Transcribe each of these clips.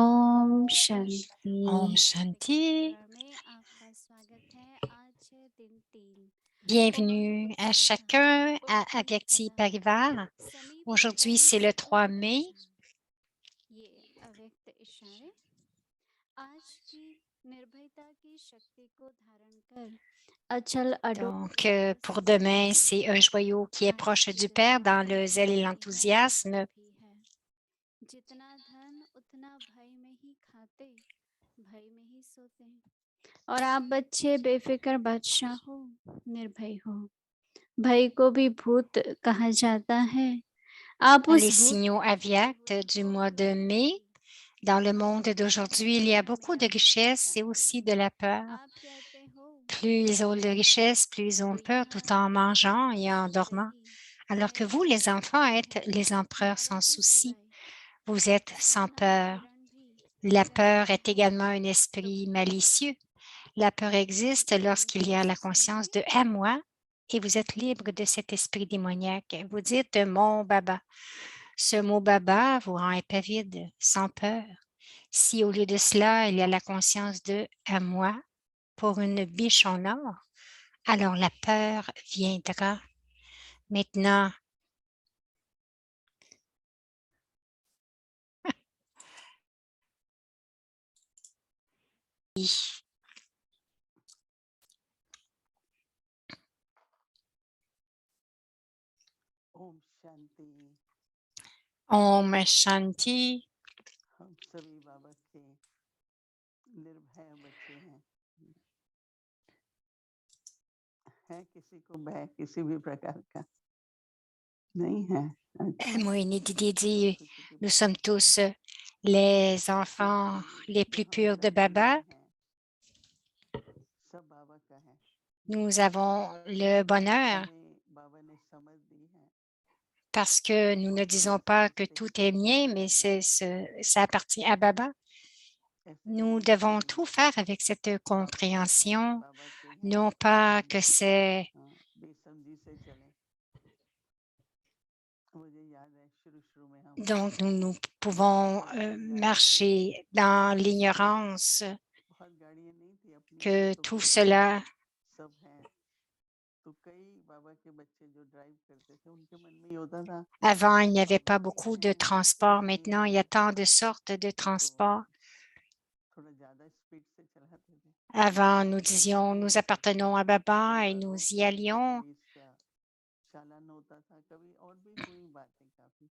ओम Shanti. Om Shanti. में आपका स्वागत है आज दिन 3 बहुत Bienvenue à उत्साह chacun à उद्यम Avyakti कला Parivar. समीप Aujourd'hui, गगन c'est le 3 mai. संवेदना ये अव्यक्त इशारे आज की निर्भयता की शक्ति को धारण कर अचल अडोल Donc, pour demain, c'est un joyau qui est proche du Père dans le zèle et l'enthousiasme. जितना धन उतना भय में ही खाते भय में ही सोते और आप बच्चे बेफिक्र बादशाह हो निर्भय हो भय को भी भूत कहा जाता है आप Dans les उस भूत signaux aviactes du mois de mai, dans le monde d'aujourd'hui, il y a beaucoup de richesse et aussi de la peur. आप कहते हो Plus ils ont de richesse, plus ils ont peur tout en mangeant et en dormant. Alors que vous, les enfants, êtes les empereurs sans souci. Vous êtes sans peur. La peur est également un esprit malicieux. La peur existe lorsqu'il y a la conscience de « à moi » et vous êtes libre de cet esprit démoniaque. Vous dites « mon baba ». Ce mot « baba » vous rend épavide, sans peur. Si au lieu de cela, il y a la conscience de « à moi » pour une biche en or, alors la peur viendra. Maintenant, Om Shanti. Om Shanti. हम सभी बाबा के निर्भय बच्चे हैं। है किसी को भय किसी भी प्रकार का नहीं है। अच्छा, Moïni Didi dit, nous sommes tous les enfants les plus purs de Baba. सब बाबा का है। Nous avons le bonheur हमें बाबा ने समझ दी है। parce que nous ne disons pas que tout est mien, mais ça appartient à Baba. Nous devons tout faire avec cette compréhension, non pas que c'est... बेसमझी से चले। मुझे याद है शुरू में हम Donc, nous pouvons marcher dans l'ignorance बहुत गाड़ियां नहीं थी अपनी que तो tout फिर cela, सब है। तो कई बाबा के बच्चे जो ड्राइव करते थे उनके मन में ये होता था avant, il n'y avait बाबा pas भी beaucoup de हैं transports. हम भी Maintenant, il y a हैं, tant de sortes de तो transports. थोड़ा ज्यादा स्पीड से चलाते थे। Avant, nous कभी disions, nous कभी appartenons à Baba et परिवार nous y रोकते थे तो allions. पुलिस का चालान होता था। कभी और भी हुई बातें काफी।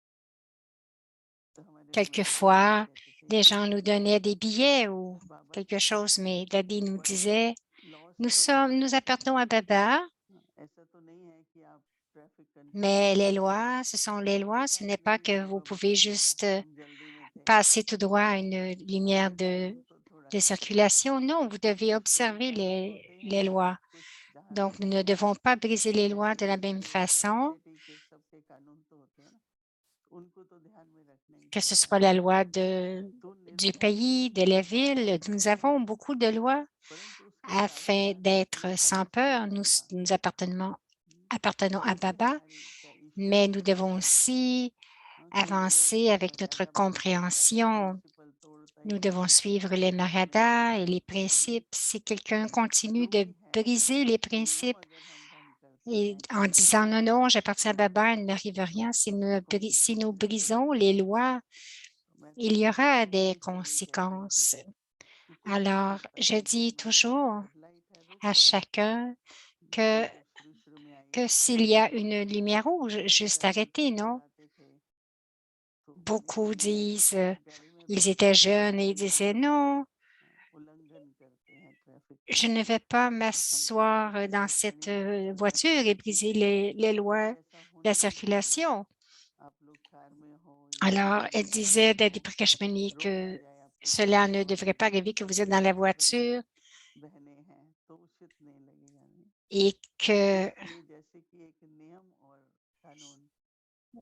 तो हमारे मदर Quelquefois, कहते थे les कि gens nous donnaient des billets ou बाबा quelque के chose, हैं mais Daddy nous but disait, loss तो रहता nous है। appartenons à Baba, ऐसा तो नहीं है कि आप ट्रैफिक कंट्रोल mais कर les सकते हैं। lois, ce sont les कोई lois. Ce बात n'est pas नहीं que vous बाबा pouvez बता देगा juste हम जल्दी में थे। passer tout droit à une lumière हमें कानून तो थोड़ा de circulation. Non, vous devez कुछ तो भी observer कानून होते les हैं lois. कुछ जहाँ Donc, nous ne devons pas briser les lois de la SMS même के façon, सिटी के सबके कानून तो होते हैं ना, उनको तो ध्यान में रखना ही que ce पड़ता soit है। la loi तो du निर्भय pays, de la ville. Nous avons beaucoup de lois परंतु उसके साथ afin साथ ये d'être sans समझते peur. हैं हाँ Nous appartenons à Baba, निर्भयतारी का ईश्वर mais जो nous है devons aussi कोई अगर avancer avec notre मर्यादा भंग करता है compréhension. प्रिंसिपल तोड़ता है Nous या devons discipline suivre les discipline maradas et les तोड़ता है principes. Si quelqu'un continue जो de भी है briser les नियम principes अगर हम भंग करते et हैं en किसी disant के non, साथ non, j'appartiens à तो Baba, il ne m'arrive rien. उसकी Si nous कॉन्सिक्वेंसेस brisons रहती les हैं। lois, तो मैं तो il y हमेशा aura des पब्लिक को यही कहता हूँ conséquences. कि कुछ नहीं Alors, होता je दो dis minute toujours red light है रुक à जाओ। chacun que, मैं जब शुरू में आई que थी s'il y a une lumière rouge, तो अगर juste हम arrêter, स्पीड non? चलाते थे तो Beaucoup ये ऐसे disent, थे कि गाड़ी में ils बैठे étaient हैं तो jeunes et ils ये disaient non, उल्लंघन करते हैं ट्रैफिक का। je ne vais pas हम भी जब m'asseoir dans cette गाड़ी में बैठते थे voiture et briser les but lois de ऐसा la होने नहीं चाहिए। circulation. आप लोग कार में हो या Alors, कहीं भी elle disait, बैठे Daddy हो Prakashmani, रोक ना que जाए आपको कोई cela ne devrait pas arriver, que vous êtes dans la बहन voiture बहनें हैं तो उचित नहीं लगेगा नहीं। et que, इसलिए जैसे कि एक नियम और कानून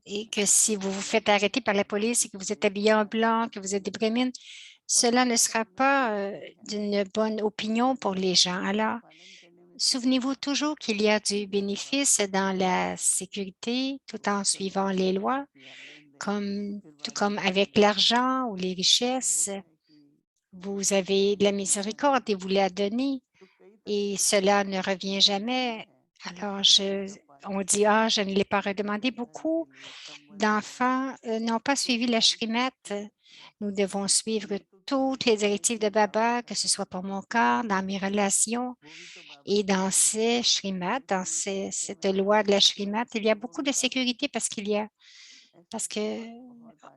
et que si vous vous discipline faites arrêter par la police et que किसी vous êtes देश habillé में en है blanc, que vous êtes des brémines, और cela ne उसका sera पालन pas करना भी है d'une bonne opinion pour les मर्यादाओं gens. का Alors, पालन करने में सिर्फ souvenez-vous toujours qu'il y a du मेरे बाबा bénéfice का dans प्यार la आता है। sécurité तो tout en चलते suivant les चलते lois, किया लेन देन comme, फिर tout बाद में comme पता avec लगा l'argent ou les ऐसा richesses. होता है vous avez de la miséricorde et vous la donnez et cela ne revient jamais. Alors, on dit, ah, je ne l'ai pas redemandé. Beaucoup d'enfants n'ont pas suivi la Shrimat. Nous devons suivre toutes les directives de Baba, que ce soit pour mon corps, dans mes relations et dans ces Shrimat, dans cette loi de la Shrimat. Il y a beaucoup de sécurité parce que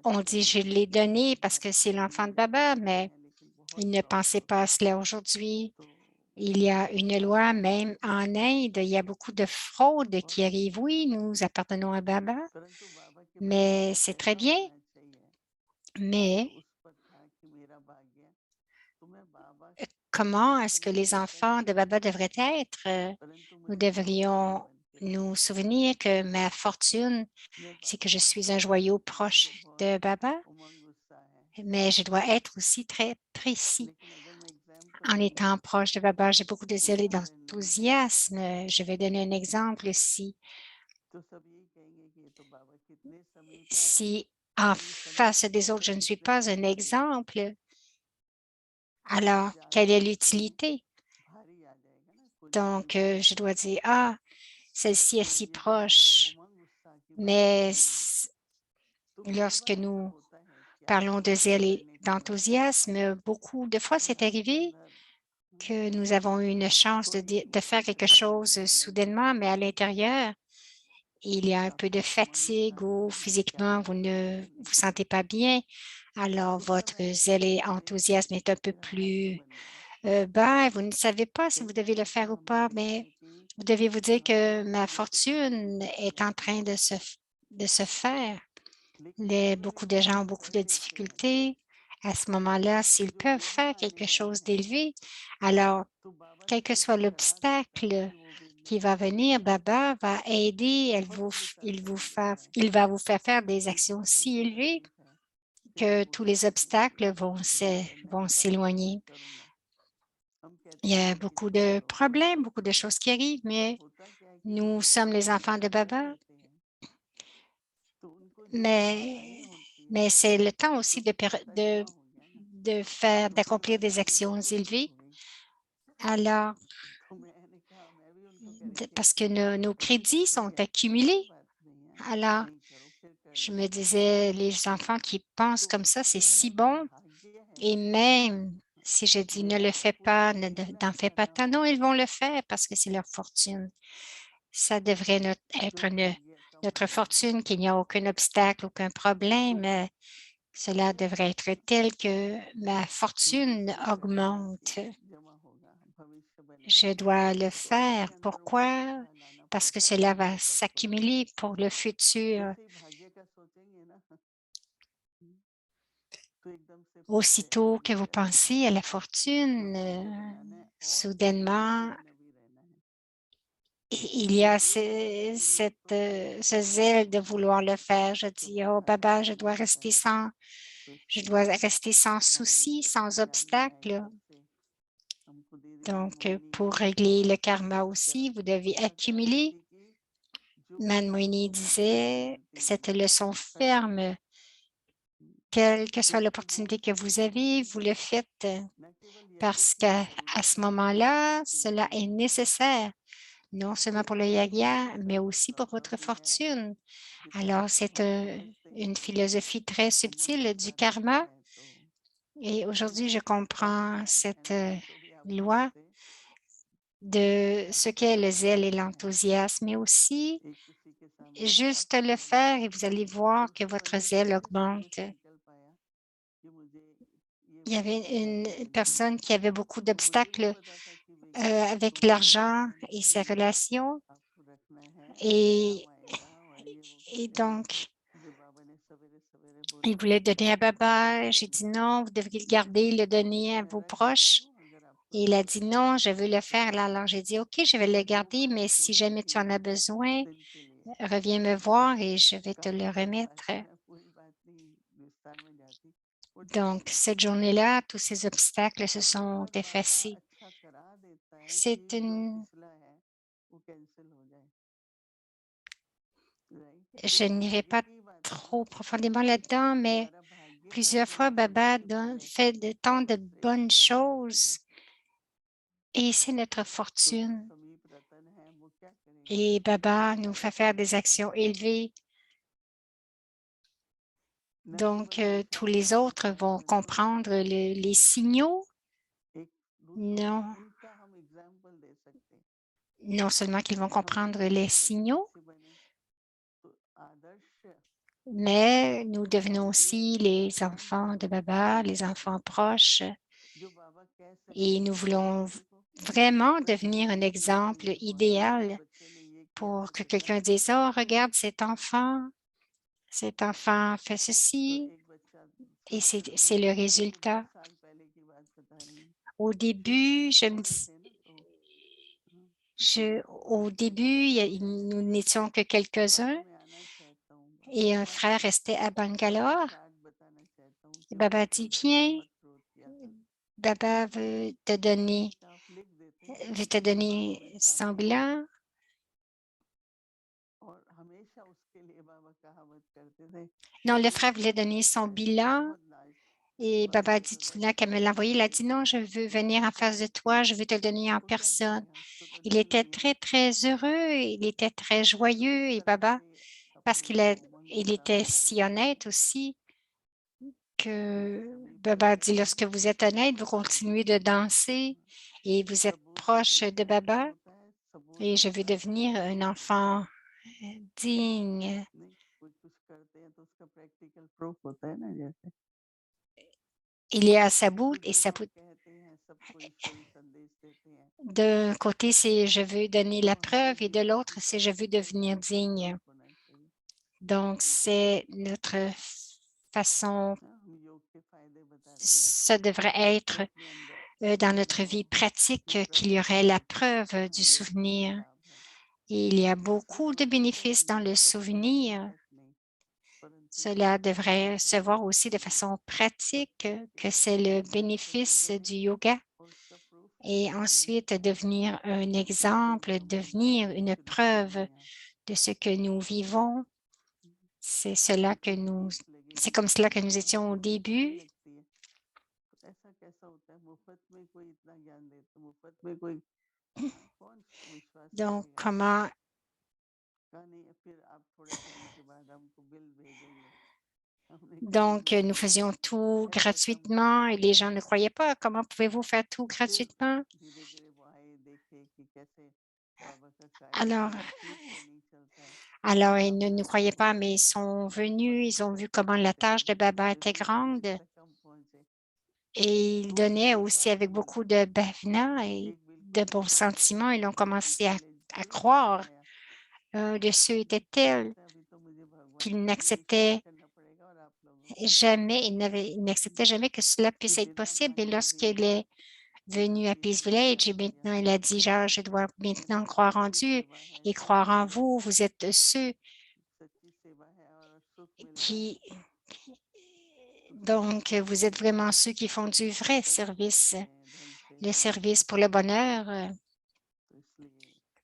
on dit, je l'ai donné parce que c'est l'enfant de Baba, mais il ne pensait pas à cela aujourd'hui. Il y a une loi, même en Inde, il y a beaucoup de fraudes qui arrivent. Oui, nous appartenons à Baba, mais c'est très bien. Mais comment est-ce que les enfants de Baba devraient être? Nous devrions nous souvenir que ma fortune, c'est que je suis un joyau proche de Baba, mais je dois être aussi très précis. En étant proche de Baba, j'ai beaucoup de zèle et d'enthousiasme. Je vais donner un exemple ici. Si en face des autres, je ne suis pas un exemple, alors quelle est l'utilité? Donc, je dois dire, ah, celle-ci est si proche, mais lorsque nous parlons de zèle et d'enthousiasme, beaucoup de fois, c'est arrivé que nous avons eu une chance de faire quelque chose soudainement, mais à l'intérieur, il y a un peu de fatigue ou physiquement, vous ne vous sentez pas bien. Alors, votre zèle et enthousiasme est un peu plus bas et vous ne savez pas si vous devez le faire ou pas, mais vous devez vous dire que ma fortune est en train de se faire. Beaucoup de gens ont beaucoup de difficultés. À ce moment-là, s'ils peuvent faire quelque chose d'élevé, alors, quel que soit l'obstacle qui va venir, Baba va aider, il va vous faire des actions si élevées que tous les obstacles vont s'éloigner. Il y a beaucoup de problèmes, beaucoup de choses qui arrivent, mais nous sommes les enfants de Baba. Mais c'est le temps aussi d'accomplir des actions élevées. Alors, parce que nos crédits sont accumulés. Alors, je me disais, les enfants qui pensent comme ça, c'est si bon. Et même si je dis ne le fais pas, n'en fais pas tant, non, ils vont le faire parce que c'est leur fortune. Ça devrait être notre fortune, qu'il n'y a aucun obstacle, aucun problème. Cela devrait être tel que ma fortune augmente. Je dois le faire. Pourquoi? Parce que cela va s'accumuler pour le futur. Aussitôt que vous pensez à la fortune, soudainement, il y a ce zèle de vouloir le faire. Je dis, oh Baba, je dois rester sans souci, sans obstacle. Donc, pour régler le karma aussi, vous devez accumuler. Manmoini disait, cette leçon ferme, quelle que soit l'opportunité que vous avez, vous le faites parce qu'à ce moment-là, cela est nécessaire, non seulement pour le yaga, mais aussi pour votre fortune. Alors, c'est une philosophie très subtile du karma. Et aujourd'hui, je comprends cette loi de ce qu'est le zèle et l'enthousiasme, mais aussi juste le faire et vous allez voir que votre zèle augmente. Il y avait une personne qui avait beaucoup d'obstacles avec l'argent et ses relations et, et donc, il voulait donner à Baba. J'ai dit non, vous devriez le garder, le donner à vos proches. Et il a dit non, je veux le faire. Alors, j'ai dit OK, je vais le garder, mais si jamais tu en as besoin, reviens me voir et je vais te le remettre. Donc, cette journée-là, tous ces obstacles se sont effacés. Je n'irai pas trop profondément là-dedans, mais Plusieurs fois, Baba fait tant de bonnes choses et c'est notre fortune. Et Baba nous fait faire des actions élevées. Donc, tous les autres vont comprendre les signaux. Non, non seulement qu'ils vont comprendre les signaux, mais nous devenons aussi les enfants de Baba, les enfants proches, et nous voulons vraiment devenir un exemple idéal pour que quelqu'un dise, « Oh, regarde cet enfant fait ceci. » Et c'est le résultat. Au début, au début, nous n'étions que quelques-uns et un frère restait à Bangalore. Et Baba dit, viens, Baba veut te donner son bilan. Non, le frère voulait donner son bilan et Baba a dit, tu n'as qu'à me l'envoyer. Il a dit, non, je veux venir en face de toi, je veux te le donner en personne. Il était très, très heureux, il était très joyeux et Baba, parce il était si honnête aussi que Baba dit, lorsque vous êtes honnête, vous continuez de danser et vous êtes proche de Baba et je veux devenir un enfant digne. Il y a Sabut et Sabut. D'un côté, c'est je veux donner la preuve et de l'autre, c'est je veux devenir digne. Donc, c'est notre façon, ça devrait être dans notre vie pratique qu'il y aurait la preuve du souvenir. Et il y a beaucoup de bénéfices dans le souvenir. Cela devrait se voir aussi de façon pratique que c'est le bénéfice du yoga. Et ensuite, devenir un exemple, devenir une preuve de ce que nous vivons. C'est comme cela que nous étions au début. Donc, nous faisions tout gratuitement et les gens ne croyaient pas. Comment pouvez-vous faire tout gratuitement? Alors, ils ne nous croyaient pas, mais ils sont venus, ils ont vu comment la tâche de Baba était grande et ils donnaient aussi avec beaucoup de bhavana et de bons sentiments. Ils ont commencé à croire. Un de ceux était tel qu'il n'acceptait jamais, il n'acceptait jamais que cela puisse être possible. Et lorsqu'il est venu à Peace Village et maintenant il a dit, genre, je dois maintenant croire en Dieu et croire en vous. Vous êtes ceux qui, donc vous êtes vraiment ceux qui font du vrai service, le service pour le bonheur,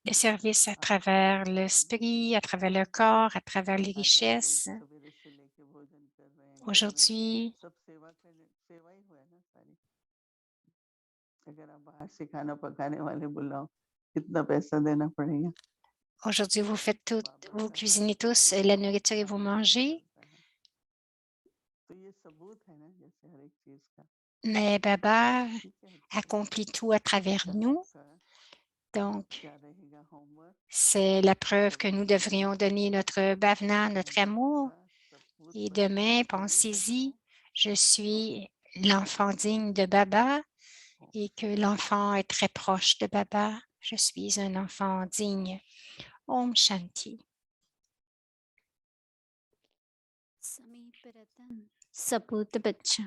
le service à travers l'esprit, à travers le corps, à travers les richesses. Aujourd'hui, vous faites tout, vous cuisinez tous la nourriture et vous mangez. Mais Baba accomplit tout à travers nous. Donc, c'est la preuve que nous devrions donner notre bhavana, notre amour. Et demain, pensez-y, je suis l'enfant digne de Baba et que l'enfant est très proche de Baba. Je suis un enfant digne. Om Shanti. समीप रतन सपूत बच्चा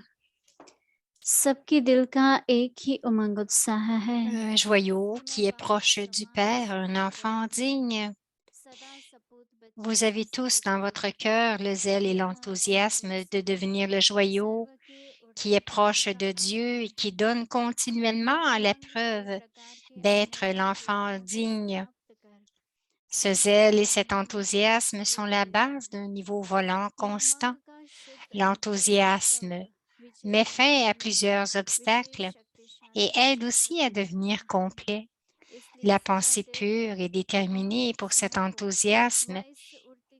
सबके दिल का एक ही उमंग उत्साह है Un joyau qui est proche du Père, un enfant digne. Vous avez tous dans votre cœur le zèle et l'enthousiasme de devenir le joyau qui est proche de Dieu et qui donne continuellement à l'épreuve d'être l'enfant digne. Ce zèle et cet enthousiasme sont la base d'un niveau volant constant L'enthousiasme met fin à plusieurs obstacles et aide aussi à devenir complet. La pensée pure et déterminée pour cet enthousiasme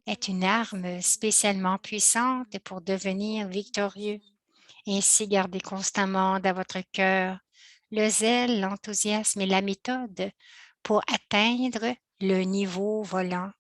est une arme spécialement puissante pour devenir victorieux. Ainsi, gardez constamment dans votre cœur le zèle, l'enthousiasme et la méthode pour atteindre le niveau volant.